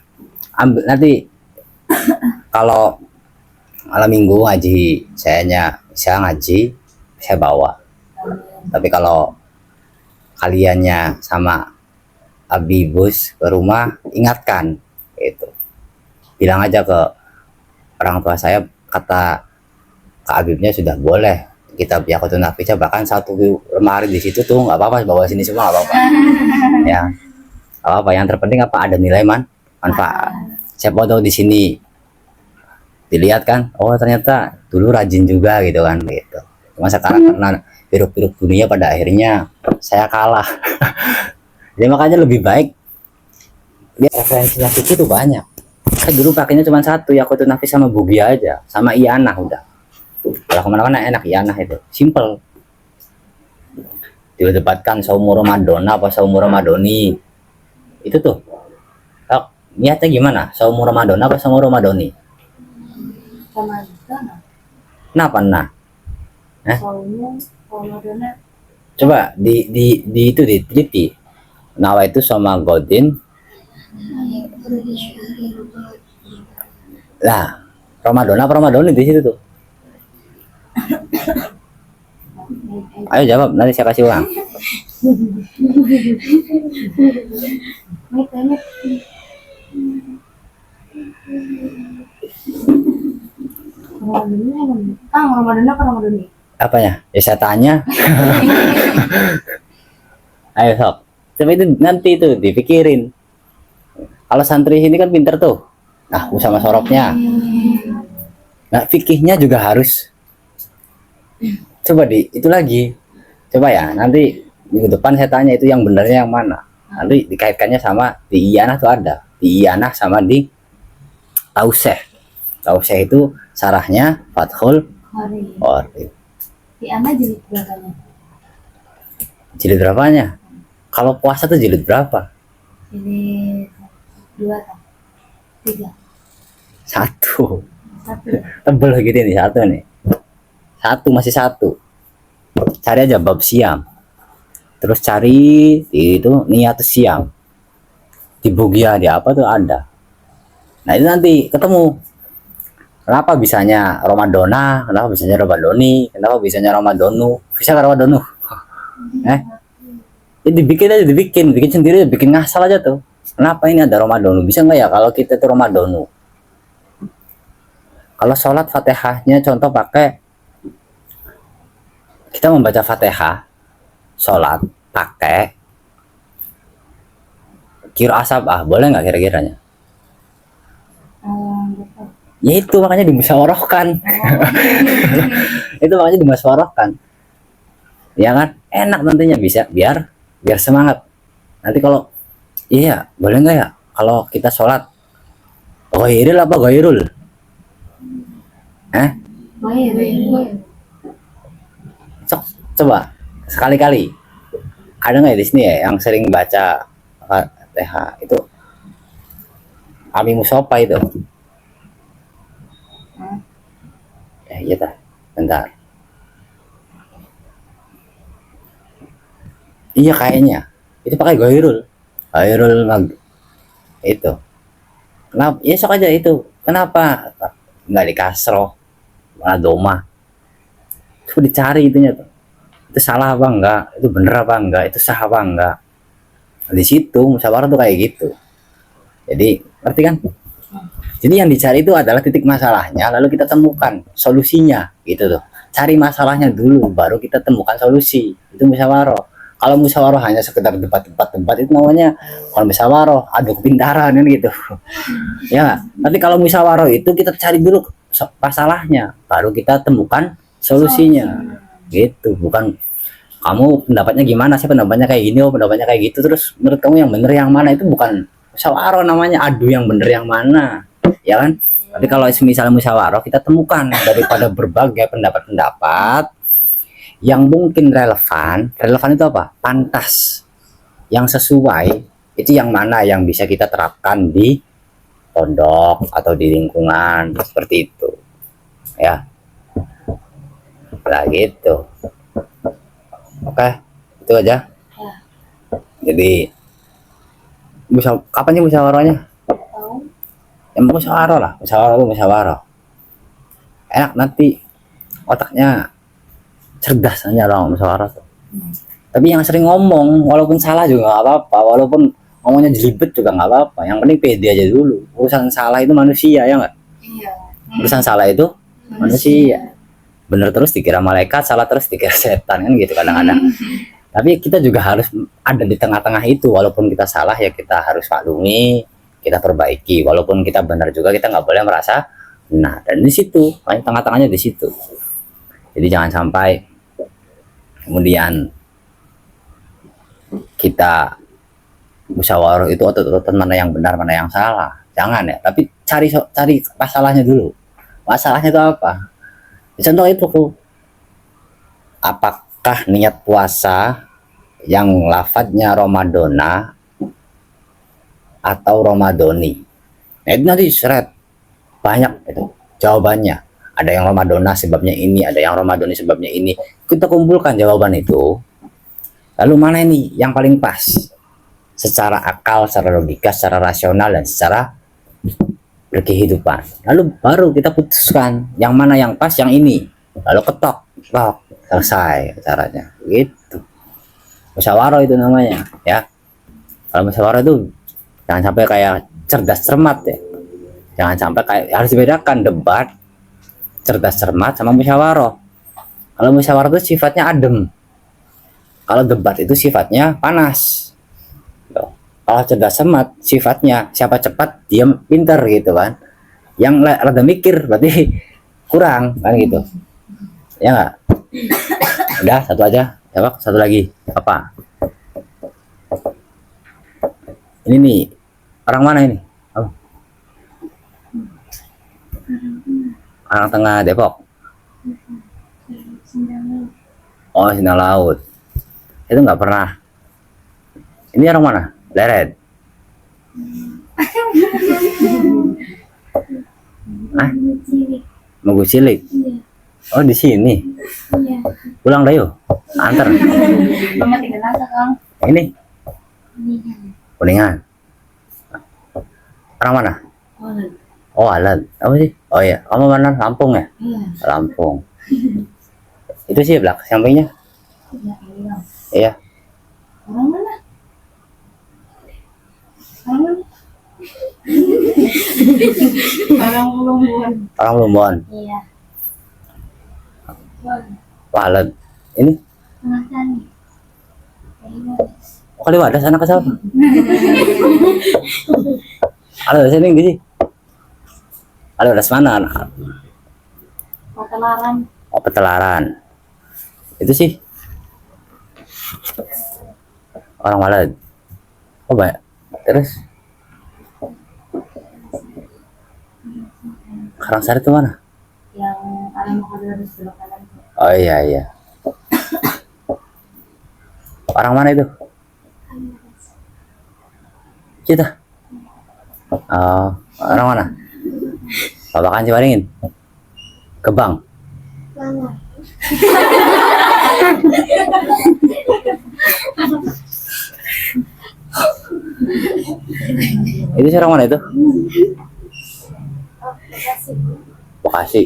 S1: Ambil nanti kalau malam minggu ngaji, saya ngaji, saya bawa. Tapi kalau kaliannya sama Abi Bus ke rumah, ingatkan itu. Bilang aja ke orang tua saya, kata Kak Habibnya sudah boleh kita Yaqutun Nafisnya, bahkan satu lemari di situ tuh nggak apa-apa, bawa sini semua nggak apa-apa. Ya, nggak apa-apa. Yang terpenting apa, ada nilai manfaat. Siapa tahu di sini dilihat kan, oh ternyata dulu rajin juga gitu kan, gitu. Cuma sekarang karena hiruk-pikuk dunia pada akhirnya saya kalah. Jadi makanya lebih baik dia referensinya fikih itu banyak. Saya dulu pakainya cuma satu, Yaqutun Nafis sama Bugia aja, sama Iyanah udah. Kalau kemana-mana enak Iyanah itu, simple. Didebatkan saumur Ramadan apa saumur Ramadoni, itu tuh. Oh, niatnya gimana? Saumur Ramadan apa saumur Ramadoni?
S2: Ramadan.
S1: Kenapa nah?
S2: Saumu, Ramadan.
S1: Coba di itu diteliti. Nawa itu sama Godin. Lah, Ramadan apa Ramadoni di situ tuh? Ayo jawab, nanti saya kasih uang.
S2: Mit. Ramadan apa Ramadan?
S1: Apanya? Ya saya tanya. Ayo sok. Tapi itu nanti itu dipikirin. Kalau santri sini kan pinter tuh. Nah, sama sorobnya. Nah, fikihnya juga harus. Coba itu lagi. Coba ya, nanti minggu depan saya tanya itu yang benernya yang mana. Nanti dikaitkannya sama di Iyanah tuh ada. Di Iyanah sama di Tauseh. Tauseh itu sarahnya Fathul Qorib.
S2: Di Ana jilid berapanya?
S1: Jilid berapanya? Kalau puasa tuh jilid berapa?
S2: Jilid 2 tak? 3?
S1: 1.
S2: 1.
S1: Tebel gitu nih, 1 nih. 1 masih 1. Cari aja bab siam. Terus cari itu niat siam. Di Bugia di apa tuh ada. Nah itu nanti ketemu. Kenapa bisanya Ramadona, kenapa bisanya Ramadoni, kenapa bisanya Ramadonu, bisa ke Ramadonu. Jadi dibikin sendiri, bikin ngasal aja tuh. Kenapa ini ada Ramadonu? Bisa nggak ya kalau kita tuh Ramadonu? Kalau sholat Fatihahnya contoh pakai, kita membaca Fatihah, sholat pakai kira asabah, boleh nggak kira-kiranya? Ya itu makanya dimusyawarahkan. Itu makanya dimusyawarahkan. Ya kan? Enak nantinya bisa biar semangat. Nanti kalau iya, boleh nggak ya? kalau kita sholat ghairil apa ghairul?
S2: Baik.
S1: Coba sekali-kali. Ada nggak di sini ya yang sering baca Fatihah itu Ami Musofa itu? Iya dah. Bentar. Iya kayaknya. Itu pakai ghairul. Itu. Kenapa? Ya sok aja itu. Kenapa nggak di kasroh? Malah doma. Itu dicari itunya tuh. Itu salah apa enggak? Itu bener apa enggak? Itu sah apa enggak? Di situ musyawarah tuh kayak gitu. Jadi ngerti kan? Jadi yang dicari itu adalah titik masalahnya, lalu kita temukan solusinya, gitu tuh. Cari masalahnya dulu, baru kita temukan solusi. Itu musyawarah. Kalau musyawarah hanya sekedar debat-debat itu namanya kalau musyawarah adu kepintaran kan gitu. Ya, tapi kalau musyawarah itu kita cari dulu masalahnya, baru kita temukan solusinya. Gitu, bukan kamu pendapatnya gimana, saya pendapatnya kayak gini, oh pendapatnya kayak gitu, terus menurut kamu yang bener yang mana, itu bukan musyawarah namanya, adu yang bener yang mana, ya kan? Tapi kalau misalnya musyawarah kita temukan daripada berbagai pendapat-pendapat yang mungkin relevan itu apa? Pantas, yang sesuai, itu yang mana yang bisa kita terapkan di pondok atau di lingkungan seperti itu, ya. Lah gitu. Oke, itu aja. Jadi kapan sih musyawarahnya? Ya musyawarah lah, musyawarah. Enak nanti otaknya cerdas aja lah musyawarah tuh. Tapi yang sering ngomong walaupun salah juga nggak apa-apa, walaupun ngomongnya jelibet juga nggak apa-apa. Yang penting pede aja dulu. Urusan salah itu manusia, ya nggak?
S2: Iya.
S1: Urusan salah itu manusia. Bener terus dikira malaikat, salah terus dikira setan, kan gitu kadang-kadang. Tapi kita juga harus ada di tengah-tengah itu. Walaupun kita salah ya kita harus maklumi, kita perbaiki. Walaupun kita benar juga kita nggak boleh merasa nah. Dan di situ, tengah-tengahnya di situ. Jadi jangan sampai kemudian kita musyawarah itu otot-ototan mana yang benar mana yang salah. Jangan ya. Tapi cari masalahnya dulu. Masalahnya itu apa? Contoh itu, apakah niat puasa yang lafadznya Ramadona atau Ramadoni? Nah, itu nanti seret banyak itu jawabannya. Ada yang Ramadona sebabnya ini, ada yang Ramadoni sebabnya ini. Kita kumpulkan jawaban itu. Lalu mana ini yang paling pas? Secara akal, secara logika, secara rasional, dan secara berkehidupan. Lalu baru kita putuskan yang mana yang pas, yang ini. Lalu ketok, selesai caranya. Gitu. Musyawarah itu namanya, ya. Kalau musyawarah itu jangan sampai kayak cerdas cermat ya. Jangan sampai kayak, harus dibedakan debat, cerdas cermat sama musyawarah. Kalau musyawarah itu sifatnya adem. Kalau debat itu sifatnya panas. Kalau cerdas cermat sifatnya siapa cepat diam pinter gitu kan. Yang rada mikir berarti kurang kan gitu. Ya enggak? Udah satu aja. Coba satu lagi. Apa? Ini nih. Orang mana ini? Oh. Orang tengah Depok. Oh, Sindang Laut. Itu nggak pernah. Ini orang mana? Leret. Ah? Mogu Cilik. Oh, di sini.
S2: Iya.
S1: Pulang dah yuk. Antar.
S2: Mama tinggal aja, Kang.
S1: Ini Kuningan. Orang mana? Oh, Alat. Apa sih? Oh iya, kamu mana? Lampung ya?
S2: Iya.
S1: Lampung. Itu sih belakang sampingnya. Iya.
S2: Orang mana? Orang mana? Orang Lumbon.
S1: Orang Lumbon.
S2: Iya.
S1: Wah, Alat. Ini
S2: Tengah tani.
S1: oh, kali wadah sana ke siapa? Ada sini nggak sih? Ada mana?
S2: Matelaran.
S1: Oh, Petelaran. Itu sih orang Walad. Oh, banyak. Terus Karangsari itu mana?
S2: Yang arah mau ke belok kanan tuh.
S1: Oh iya iya. Orang mana itu? Kita. Oh, orang mana? Babakan Ciwaringin. Kebang.
S2: Mana?
S1: Itu orang mana itu?
S2: Oh, Bekasi.
S1: Bekasi.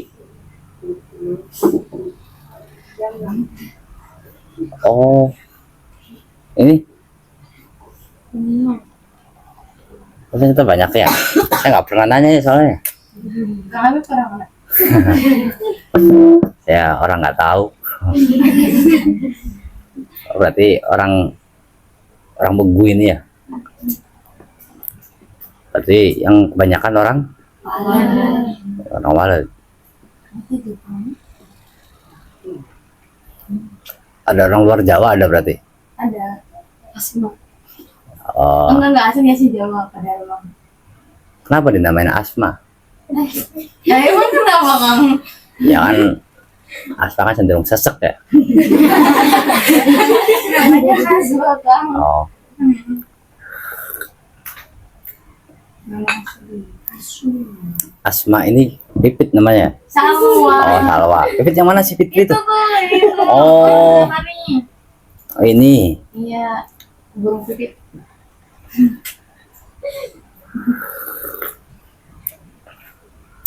S1: Oh, ini ternyata banyak ya. Saya nggak pernah nanya ya soalnya.
S2: Kami pernah mana?
S1: Saya orang nggak tahu. Berarti orang Begu ini ya. Berarti yang kebanyakan orang Walet. Ada orang luar Jawa ada berarti.
S2: Ada. Asma.
S1: Oh,
S2: Enggak aslinya sih Jawa pada emang.
S1: kenapa dinamain Asma?
S2: Ya emang kenapa Kang?
S1: Ya kan Asma kan cenderung sesek ya.
S2: Namanya Asma Kang.
S1: Oh, Asma ini Pipit namanya.
S2: Salwa.
S1: Oh, Salwa. Pipit yang mana sih Pipit itu?
S2: Itu tuh itu.
S1: Oh.
S2: Mami.
S1: Oh, ini.
S2: Iya. Burung pipit.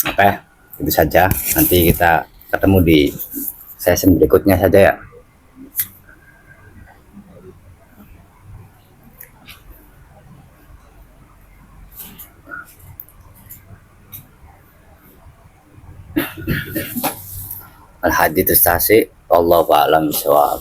S1: Oke, itu saja. Nanti kita ketemu di session berikutnya saja ya. Al-Hadits Tasi, Wallahu a'lam bishawab.